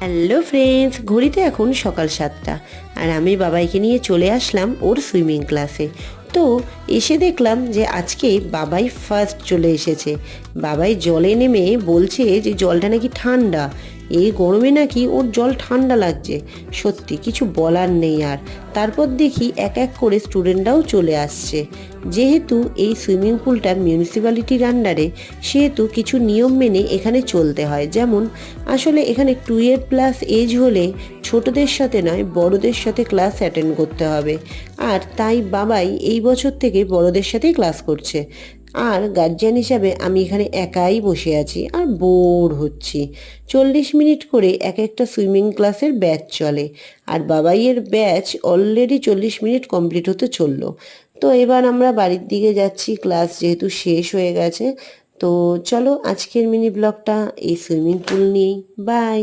Hello friends, ঘড়িতে এখন সকাল 7টা আর আমি বাবাইকে নিয়ে চলে আসলাম ওর সুইমিং ক্লাসে। তো এসে দেখলাম যে আজকে বাবাই ফার্স্ট চলে এসেছে। বাবাই জলে নেমে বলছে যে জলটা নাকি ঠান্ডা, এই গরমে নাকি ওর জল ঠান্ডা লাগছে। সত্যি কিছু বলার নেই। আর তারপর দেখি এক এক করে স্টুডেন্টরাও চলে আসছে। যেহেতু এই সুইমিং পুলটা মিউনিসিপ্যালিটির আন্ডারে, সেহেতু কিছু নিয়ম মেনে এখানে চলতে হয়। যেমন আসলে এখানে 2 year+ এজ হলে ছোটদের সাথে নয়, বড়দের সাথে ক্লাস অ্যাটেন্ড করতে হবে। আর তাই বাবাই এই বছর থেকে বড়দের সাথেই ক্লাস করছে। আর গার্জিয়ান হিসাবে আমি এখানে একাই বসে আছি আর বোর হচ্ছি। 40 মিনিট করে এক একটা সুইমিং ক্লাসের ব্যাচ চলে, আর বাবাইয়ের ব্যাচ অলরেডি 40 মিনিট কমপ্লিট হতে চললো। তো এবার আমরা বাড়ির দিকে যাচ্ছি, ক্লাস যেহেতু শেষ হয়ে গেছে। তো চলো, আজকের মিনি ব্লগটা এই সুইমিং পুল নিয়েই। বাই।